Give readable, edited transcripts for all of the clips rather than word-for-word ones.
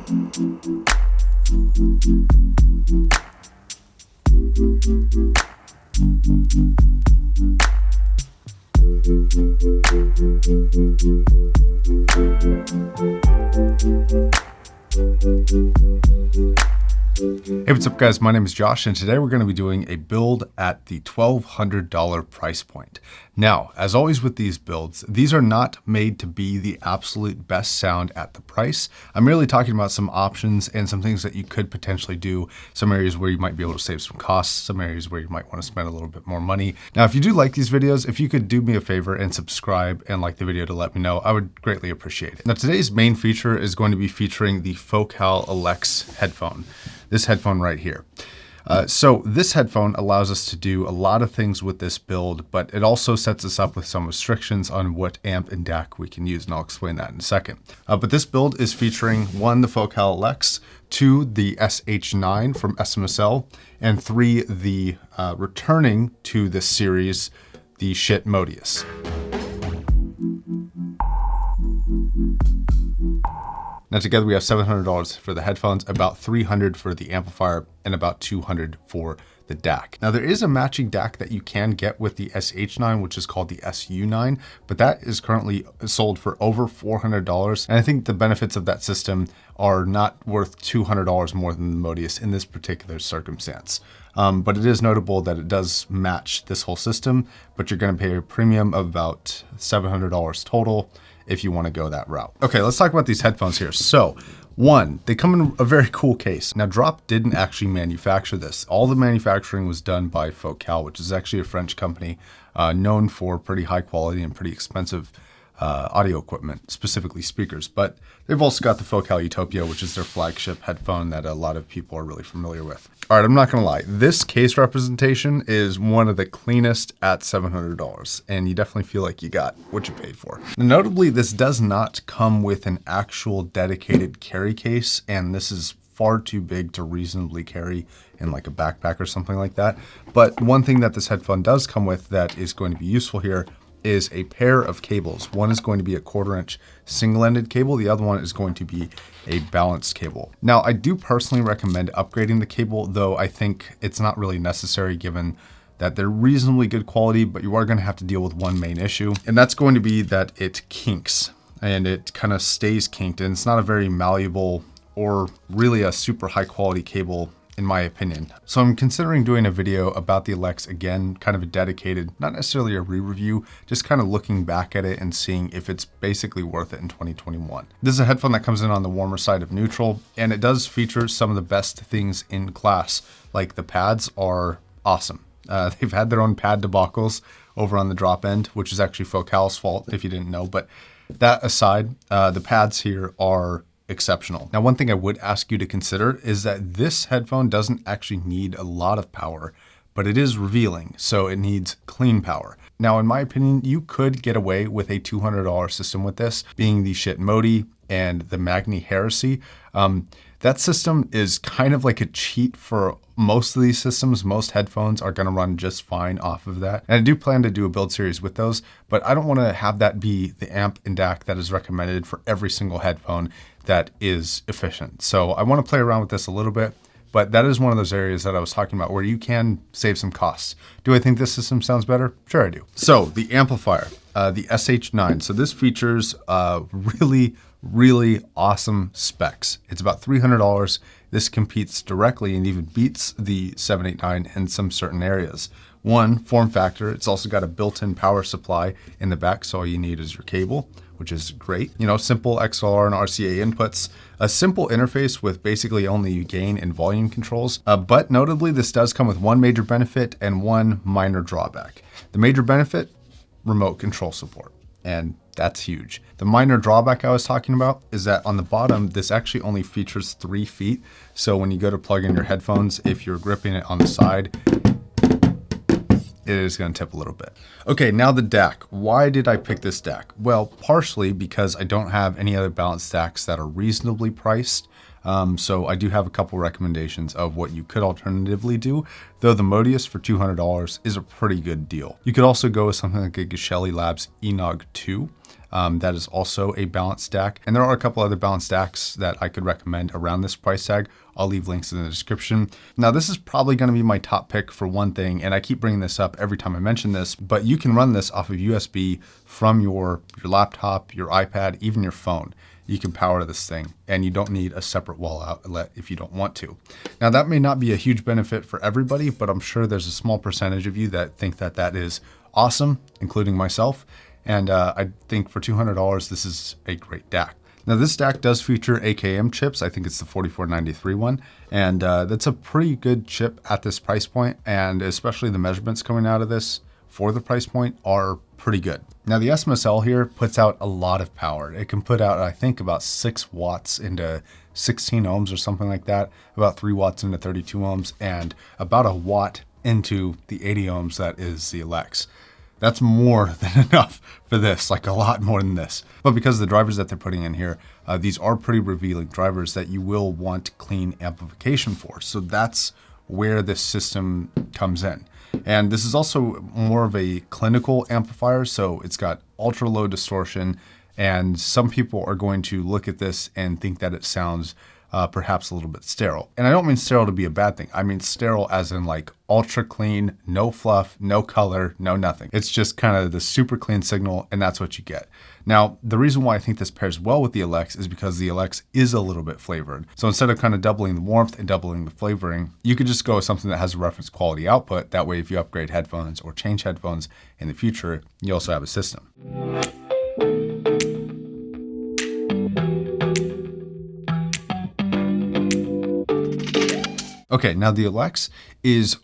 Hey, what's up guys? My name is Josh and today we're going to be doing a build at the $1,200 price point. Now, as always with these builds, these are not made to be the absolute best sound at the price. I'm really talking about some options and some things that you could potentially do, some areas where you might be able to save some costs, some areas where you might want to spend a little bit more money. Now, if you do like these videos, if you could do me a favor and subscribe and like the video to let me know, I would greatly appreciate it. Now, today's main feature is going to be featuring the Focal Elex headphone. This headphone right here. So this headphone allows us to do a lot of things with this build, but it also sets us up with some restrictions on what amp and DAC we can use, and I'll explain that in a second. But this build is featuring 1, the Focal Elex, 2, the SH-9 from SMSL, and 3, the returning to this series, the Schiit Modius. Now together we have $700 for the headphones, about $300 for the amplifier, and about $200 for the DAC. Now there is a matching DAC that you can get with the SH-9, which is called the SU-9, but that is currently sold for over $400. And I think the benefits of that system are not worth $200 more than the Modius in this particular circumstance. But it is notable that it does match this whole system, but you're going to pay a premium of about $700 total if you want to go that route. Okay, let's talk about these headphones here. So 1, they come in a very cool case. Now Drop didn't actually manufacture this. All the manufacturing was done by Focal, which is actually a French company known for pretty high quality and pretty expensive audio equipment, specifically speakers. But they've also got the Focal Utopia, which is their flagship headphone that a lot of people are really familiar with. All right, I'm not gonna lie. This case representation is one of the cleanest at $700, and you definitely feel like you got what you paid for. Notably, this does not come with an actual dedicated carry case, and this is far too big to reasonably carry in like a backpack or something like that. But one thing that this headphone does come with that is going to be useful here is a pair of cables. One is going to be a 1/4 inch single-ended cable. The other one is going to be a balanced cable. Now, I do personally recommend upgrading the cable, though I think it's not really necessary given that they're reasonably good quality, but you are going to have to deal with one main issue, and that's going to be that it kinks and it kind of stays kinked, and it's not a very malleable or really a super high quality cable in my opinion. So I'm considering doing a video about the Elex again, kind of a dedicated, not necessarily a re-review, just kind of looking back at it and seeing if it's basically worth it in 2021. This is a headphone that comes in on the warmer side of neutral, and it does feature some of the best things in class, like the pads are awesome. They've had their own pad debacles over on the drop end, which is actually Focal's fault if you didn't know, but that aside, the pads here are exceptional. Now, one thing I would ask you to consider is that this headphone doesn't actually need a lot of power, but it is revealing, so it needs clean power. Now, in my opinion, you could get away with a $200 system with this, being the Schiit Modi and the Magni Heresy. That system is kind of like a cheat for most of these systems. Most headphones are going to run just fine off of that. And I do plan to do a build series with those, but I don't want to have that be the amp and DAC that is recommended for every single headphone that is efficient. So I want to play around with this a little bit, but that is one of those areas that I was talking about where you can save some costs. Do I think this system sounds better? Sure I do. So the amplifier, the SH-9. So this features really awesome specs. It's about $300. This competes directly and even beats the 789 in some certain areas. 1, form factor. It's also got a built-in power supply in the back, so all you need is your cable, which is great. You know, simple XLR and RCA inputs, a simple interface with basically only gain and volume controls. But notably, this does come with one major benefit and one minor drawback. The major benefit, remote control support, and that's huge. The minor drawback I was talking about is that on the bottom, this actually only features 3 feet. So when you go to plug in your headphones, if you're gripping it on the side, it is going to tip a little bit. Okay, now the DAC. Why did I pick this DAC? Well, partially because I don't have any other balanced DACs that are reasonably priced. So I do have a couple recommendations of what you could alternatively do, though the Modius for $200 is a pretty good deal. You could also go with something like a Geshelli Labs Enog 2. That is also a balanced DAC. And there are a couple other balanced DACs that I could recommend around this price tag. I'll leave links in the description. Now, this is probably going to be my top pick for one thing, and I keep bringing this up every time I mention this, but you can run this off of USB from your laptop, your iPad, even your phone. You can power this thing, and you don't need a separate wall outlet if you don't want to. Now, that may not be a huge benefit for everybody, but I'm sure there's a small percentage of you that think that that is awesome, including myself. And I think for $200, this is a great DAC. Now, this DAC does feature AKM chips. I think it's the 4493 one. And that's a pretty good chip at this price point. And especially the measurements coming out of this for the price point are pretty good. Now, the SMSL here puts out a lot of power. It can put out, I think, about 6 watts into 16 ohms or something like that, about 3 watts into 32 ohms, and about a watt into the 80 ohms that is the Elex. That's more than enough for this, like a lot more than this. But because of the drivers that they're putting in here, these are pretty revealing drivers that you will want clean amplification for. So that's where this system comes in. And this is also more of a clinical amplifier, so it's got ultra low distortion, and some people are going to look at this and think that it sounds perhaps a little bit sterile. And I don't mean sterile to be a bad thing. I mean sterile as in like ultra clean, no fluff, no color, no nothing. It's just kind of the super clean signal, and that's what you get. Now, the reason why I think this pairs well with the Elex is because the Elex is a little bit flavored. So instead of kind of doubling the warmth and doubling the flavoring, you could just go with something that has a reference quality output. That way, if you upgrade headphones or change headphones in the future, you also have a system. Okay, now the Elex is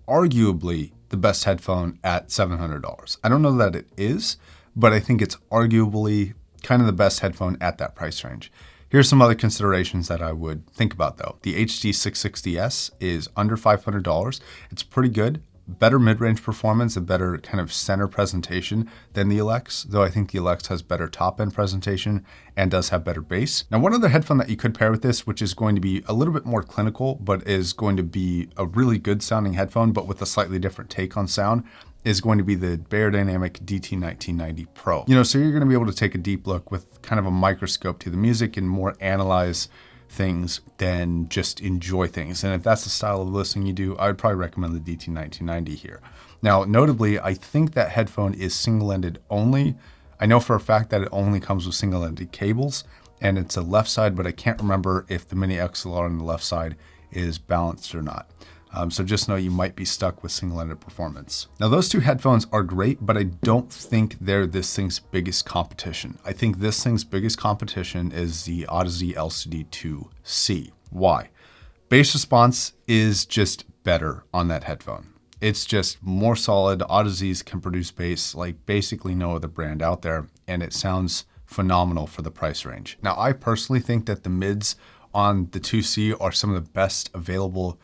arguably the best headphone at $700. I don't know that it is, but I think it's arguably kind of the best headphone at that price range. Here's some other considerations that I would think about though. The HD660S is under $500. It's pretty good. Better mid-range performance, a better kind of center presentation than the Elex, though I think the Elex has better top-end presentation and does have better bass. Now, one other headphone that you could pair with this, which is going to be a little bit more clinical, but is going to be a really good sounding headphone, but with a slightly different take on sound, is going to be the Beyerdynamic DT1990 Pro. So you're going to be able to take a deep look with kind of a microscope to the music and more analyze things than just enjoy things. And if that's the style of listening you do, I would probably recommend the DT1990 here. Now, notably, I think that headphone is single-ended only. I know for a fact that it only comes with single-ended cables, and it's a left side, but I can't remember if the mini XLR on the left side is balanced or not. So just know you might be stuck with single-ended performance. Now, those two headphones are great, but I don't think they're this thing's biggest competition. I think this thing's biggest competition is the Audeze LCD2C. Why? Bass response is just better on that headphone. It's just more solid. Audeze's can produce bass like basically no other brand out there, and it sounds phenomenal for the price range. Now, I personally think that the mids on the 2C are some of the best available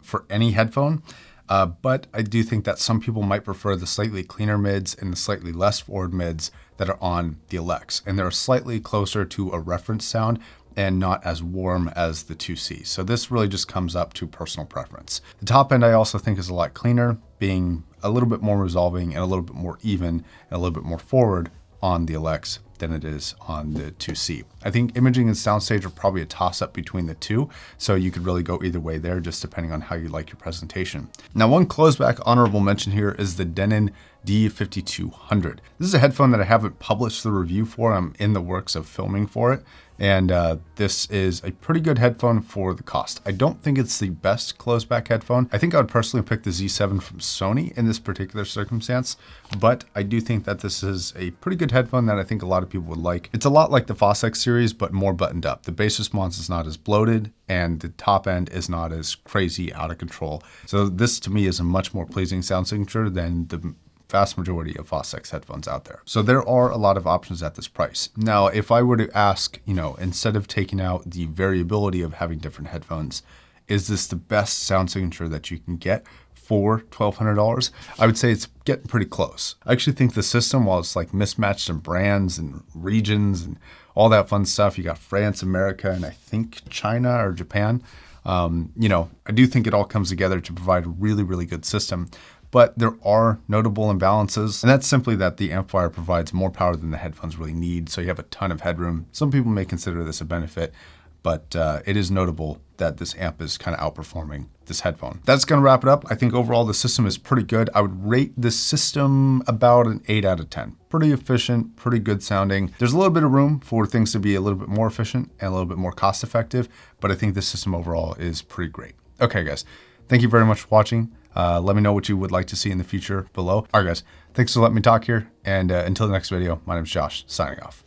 for any headphone, but I do think that some people might prefer the slightly cleaner mids and the slightly less forward mids that are on the Elex, and they're slightly closer to a reference sound and not as warm as the 2C. So this really just comes up to personal preference. The top end I also think is a lot cleaner, being a little bit more resolving and a little bit more even and a little bit more forward on the Elex than it is on the 2C. I think imaging and soundstage are probably a toss-up between the two, so you could really go either way there, just depending on how you like your presentation. Now, one closeback honorable mention here is the Denon D5200. This is a headphone that I haven't published the review for. I'm in the works of filming for it, and this is a pretty good headphone for the cost. I don't think it's the best closeback headphone. I think I would personally pick the Z7 from Sony in this particular circumstance, but I do think that this is a pretty good headphone that I think a lot of people would like. It's a lot like the Fosex series, but more buttoned up. The bass response is not as bloated, and the top end is not as crazy out of control. So this to me is a much more pleasing sound signature than the vast majority of Fosex headphones out there. So there are a lot of options at this price. Now, if I were to ask, instead of taking out the variability of having different headphones, is this the best sound signature that you can get for $1,200? I would say it's getting pretty close. I actually think the system, while it's like mismatched in brands and regions and all that fun stuff, you got France, America, and I think China or Japan, I do think it all comes together to provide a really, really good system. but there are notable imbalances. And that's simply that the amplifier provides more power than the headphones really need. So you have a ton of headroom. Some people may consider this a benefit, but it is notable that this amp is kind of outperforming this headphone. That's gonna wrap it up. I think overall the system is pretty good. I would rate this system about an 8 out of 10. Pretty efficient, pretty good sounding. There's a little bit of room for things to be a little bit more efficient and a little bit more cost effective, but I think this system overall is pretty great. Okay guys, thank you very much for watching. Let me know what you would like to see in the future below. All right guys, thanks for letting me talk here. And until the next video, my name is Josh, signing off.